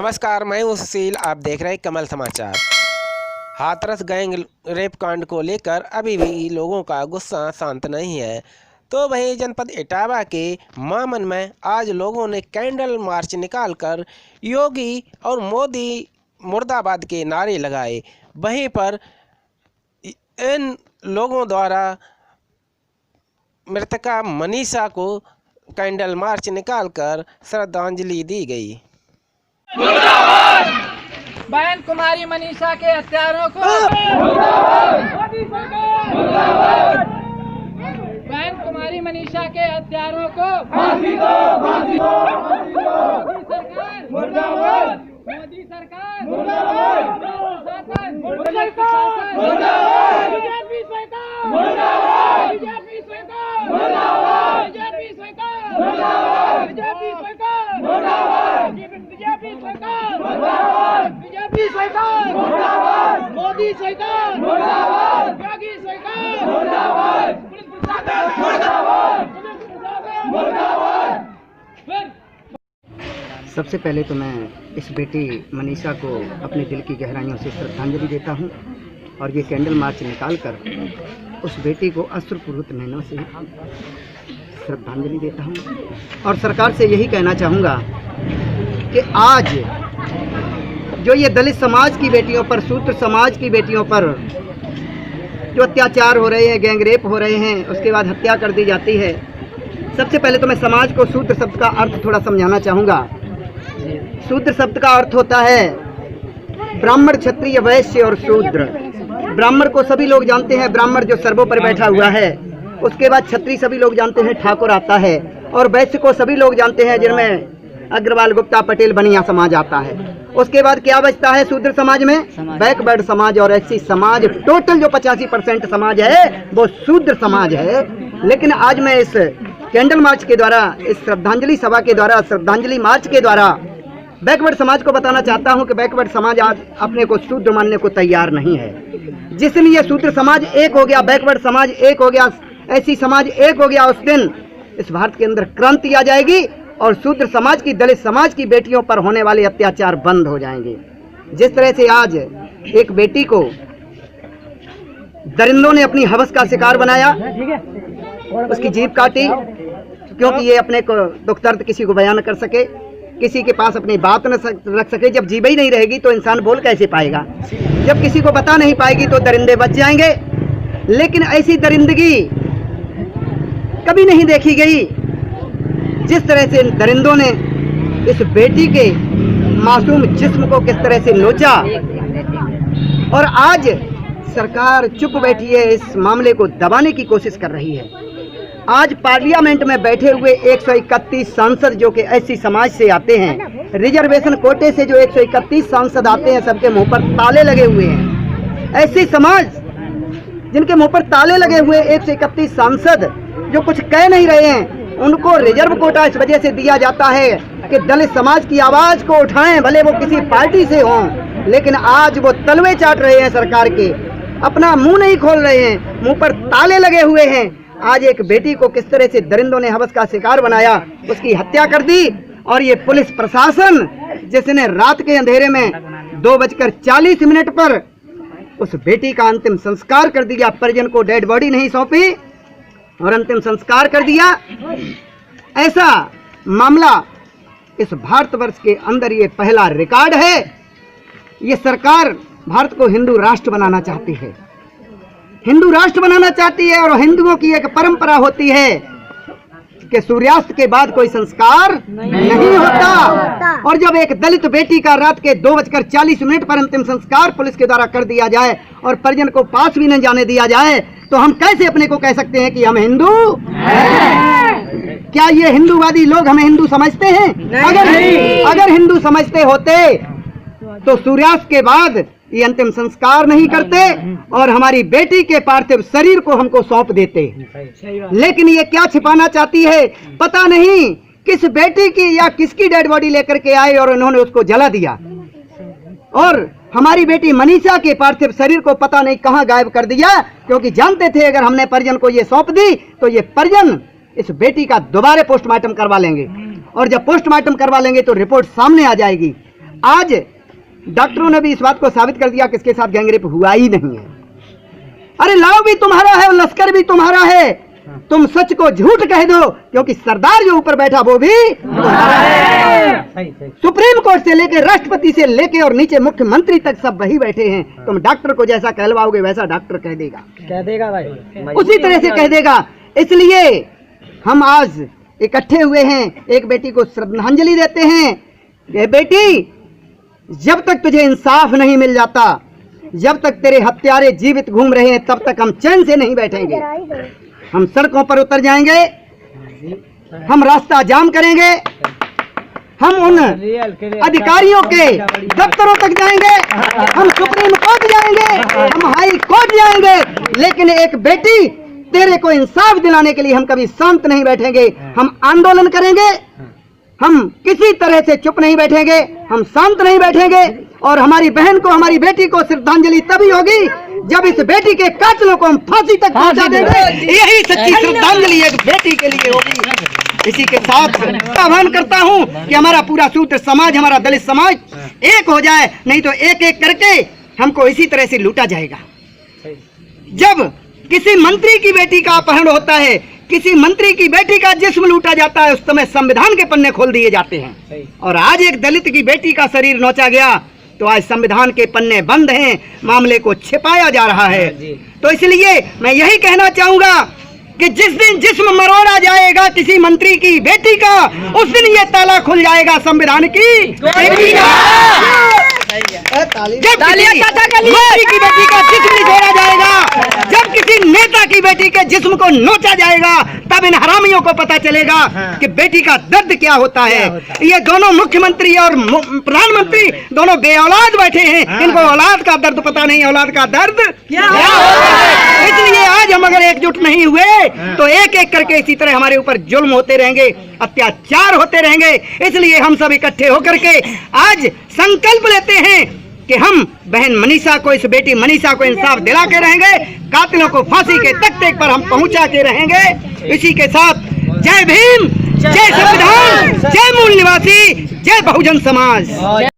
नमस्कार, मैं हूं सुशील। आप देख रहे हैं कमल समाचार। हाथरस गैंग रेप कांड को लेकर अभी भी लोगों का गुस्सा शांत नहीं है। तो वहीं जनपद इटावा के मामन में आज लोगों ने कैंडल मार्च निकालकर योगी और मोदी मुर्दाबाद के नारे लगाए। वहीं पर इन लोगों द्वारा मृतका मनीषा को कैंडल मार्च निकालकर श्रद्धांजलि दी गई। बहन कुमारी मनीषा के हत्यारों को बहन कुमारी मनीषा के हत्यारों को फांसी दो, फांसी दो। मोदी सरकार मुर्दाबाद, मोदी सरकार मुर्दाबाद, बीजेपी सरकार मुर्दाबाद, बीजेपी सरकार मुर्दाबाद, बीजेपी सरकार मुर्दाबाद, बीजेपी सरकार मुर्दाबाद, बीजेपी सरकार मुर्दाबाद, बीजेपी सरकार मुर्दाबाद, मोदी सरकार मुर्दाबाद, योगी सरकार मुर्दाबाद, पुलिस प्रशासन मुर्दाबाद, पुलिस प्रशासन मुर्दाबाद। सबसे पहले तो मैं इस बेटी मनीषा को अपने दिल की गहराइयों से श्रद्धांजलि देता हूं और ये कैंडल मार्च निकालकर उस बेटी को अश्रुपूरित नैनों से श्रद्धांजलि देता हूं। और सरकार से यही कहना चाहूँगा कि आज जो ये दलित समाज की बेटियों पर, शूद्र समाज की बेटियों पर जो अत्याचार हो रहे हैं, गैंग रेप हो रहे हैं, उसके बाद हत्या कर दी जाती है। सबसे पहले तो मैं समाज को शूद्र शब्द का अर्थ थोड़ा समझाना चाहूँगा। शूद्र शब्द का अर्थ होता है ब्राह्मण, क्षत्रिय, वैश्य और शूद्र। ब्राह्मण को सभी लोग जानते हैं, ब्राह्मण जो सर्वों पर बैठा हुआ है। उसके बाद क्षत्रिय सभी लोग जानते हैं, ठाकुर आता है। और वैश्य को सभी लोग जानते हैं, जिनमें अग्रवाल, गुप्ता, पटेल, बनिया समाज आता है। उसके बाद क्या बचता है शूद्र समाज में? बैकवर्ड समाज और एससी समाज। टोटल जो 85% समाज है वो शूद्र समाज है। लेकिन आज मैं इस कैंडल मार्च के द्वारा, इस श्रद्धांजलि सभा के द्वारा, श्रद्धांजलि मार्च के द्वारा बैकवर्ड समाज को बताना चाहता हूं कि बैकवर्ड समाज आज अपने को शूद्र मानने को तैयार नहीं है। जिस दिन ये शूद्र समाज एक हो गया, बैकवर्ड समाज एक हो गया, ऐसी समाज एक हो गया, उस दिन इस भारत के अंदर क्रांति आ जाएगी और शूद्र समाज की, दलित समाज की बेटियों पर होने वाले अत्याचार बंद हो जाएंगे। जिस तरह से आज एक बेटी को दरिंदों ने अपनी हवस का शिकार बनाया, उसकी जीभ काटी, क्योंकि ये अपने को दुख दर्द किसी को बयान न कर सके, किसी के पास अपनी बात न रख सके। जब जीभ ही नहीं रहेगी तो इंसान बोल कैसे पाएगा? जब किसी को बता नहीं पाएगी तो दरिंदे बच जाएंगे। लेकिन ऐसी दरिंदगी कभी नहीं देखी गई जिस तरह से दरिंदों ने इस बेटी के मासूम जिस्म को किस तरह से नोचा। और आज सरकार चुप बैठी है, इस मामले को दबाने की कोशिश कर रही है। आज पार्लियामेंट में बैठे हुए 131 सांसद जो कि एससी समाज से आते हैं, रिजर्वेशन कोटे से जो 131 सांसद आते हैं, सबके मुंह पर ताले लगे हुए हैं। एससी समाज जिनके मुंह पर ताले लगे हुए 131 सांसद जो कुछ कह नहीं रहे हैं, उनको रिजर्व कोटा इस वजह से दिया जाता है कि दलित समाज की आवाज को उठाएं, भले वो किसी पार्टी से हों। लेकिन आज वो तलवे चाट रहे हैं सरकार के, अपना मुंह नहीं खोल रहे हैं, मुंह पर ताले लगे हुए हैं। आज एक बेटी को किस तरह से दरिंदों ने हवस का शिकार बनाया, उसकी हत्या कर दी। और ये पुलिस प्रशासन जिसने रात के अंधेरे में 2:40 पर उस बेटी का अंतिम संस्कार कर दिया, परिजन को डेड बॉडी नहीं सौंपी और अंतिम संस्कार कर दिया। ऐसा मामला इस भारतवर्ष के अंदर ये पहला रिकॉर्ड है। ये सरकार भारत को हिंदू राष्ट्र बनाना चाहती है, हिंदू राष्ट्र बनाना चाहती है। और हिंदुओं की एक परंपरा होती है कि सूर्यास्त के बाद कोई संस्कार नहीं होता। और जब एक दलित बेटी का रात के 2:40 पर अंतिम संस्कार पुलिस के द्वारा कर दिया जाए और परिजन को पास भी न जाने दिया जाए, तो हम कैसे अपने को कह सकते हैं कि हम हिंदू हैं? क्या ये हिंदूवादी लोग हमें हिंदू समझते हैं? अगर हिंदू समझते होते तो सूर्यास्त के बाद ये अंतिम संस्कार नहीं करते और हमारी बेटी के पार्थिव शरीर को हमको सौंप देते। लेकिन ये क्या छिपाना चाहती है पता नहीं, किस बेटी की या किसकी डेड बॉडी लेकर के आए और उन्होंने उसको जला दिया। और हमारी बेटी मनीषा के पार्थिव शरीर को पता नहीं कहां गायब कर दिया, क्योंकि जानते थे अगर हमने परिजन को ये सौंप दी तो ये परिजन इस बेटी का दोबारा पोस्टमार्टम करवा लेंगे और जब पोस्टमार्टम करवा लेंगे तो रिपोर्ट सामने आ जाएगी। आज डॉक्टरों ने भी इस बात को साबित कर दिया कि इसके साथ गैंगरेप हुआ ही नहीं है। अरे लाव भी तुम्हारा है और लश्कर भी तुम्हारा है, तुम सच को झूठ कह दो, क्योंकि सरदार जो ऊपर बैठा वो भी तुम्हारा है। सुप्रीम कोर्ट से लेके राष्ट्रपति से लेके और नीचे मुख्यमंत्री तक सब वही बैठे हैं। तुम डॉक्टर को जैसा कहलवाओगे वैसा डॉक्टर कह देगा भाई, उसी तरह से कह देगा। इसलिए हम आज इकट्ठे हुए हैं, एक बेटी को श्रद्धांजलि देते हैं। ये बेटी, जब तक तुझे इंसाफ नहीं मिल जाता, जब तक तेरे हत्यारे जीवित घूम रहे हैं, तब तक हम चैन से नहीं बैठेंगे। हम सड़कों पर उतर जाएंगे, हम रास्ता जाम करेंगे, हम उन अधिकारियों के दफ्तरों तक जाएंगे, हम सुप्रीम कोर्ट जाएंगे, हम हाई कोर्ट जाएंगे, लेकिन एक बेटी तेरे को इंसाफ दिलाने के लिए हम कभी शांत नहीं बैठेंगे। हम आंदोलन करेंगे, हम किसी तरह से चुप नहीं बैठेंगे, हम शांत नहीं बैठेंगे। और हमारी बहन को, हमारी बेटी को श्रद्धांजलि तभी होगी जब इस बेटी के कातिलों को हम फांसी तक पहुंचा देंगे। यही सच्ची श्रद्धांजलि एक बेटी के लिए होगी। इसी के साथ आह्वान करता हूं कि हमारा पूरा शूद्र समाज, हमारा दलित समाज एक हो जाए, नहीं तो एक एक करके हमको इसी तरह से लूटा जाएगा। जब किसी मंत्री की बेटी का अपहरण होता है, किसी मंत्री की बेटी का जिस्म लूटा जाता है, उस समय संविधान के पन्ने खोल दिए जाते हैं। और आज एक दलित की बेटी का शरीर नोचा गया तो आज संविधान के पन्ने बंद हैं, मामले को छिपाया जा रहा है। तो इसलिए मैं यही कहना चाहूंगा कि जिस दिन जिस्म मरोड़ा जाएगा किसी मंत्री की बेटी का, उस दिन ये ताला खुल जाएगा संविधान की बेटी का। जब मंत्री की बेटी का जिस्म निचोड़ा जाएगा, जब किसी नेता की बेटी के जिस्म को नोचा जाएगा, तब इन हरामियों को पता चलेगा कि बेटी का दर्द क्या होता है। ये दोनों मुख्यमंत्री और प्रधानमंत्री दोनों बे औलाद बैठे हैं, इनको औलाद का दर्द पता नहीं, औलाद का दर्द क्या होता है। इसलिए आज हम अगर एकजुट नहीं हुए तो एक एक करके इसी तरह हमारे ऊपर जुल्म होते रहेंगे, अत्याचार होते रहेंगे। इसलिए हम सब इकट्ठे होकर के आज संकल्प लेते हैं कि हम बहन मनीषा को, इस बेटी मनीषा को इंसाफ दिला के रहेंगे, कातिलों को फांसी के तख्ते पर हम पहुंचा के रहेंगे। इसी के साथ जय भीम, जय संविधान, जय मूल निवासी, जय बहुजन समाज।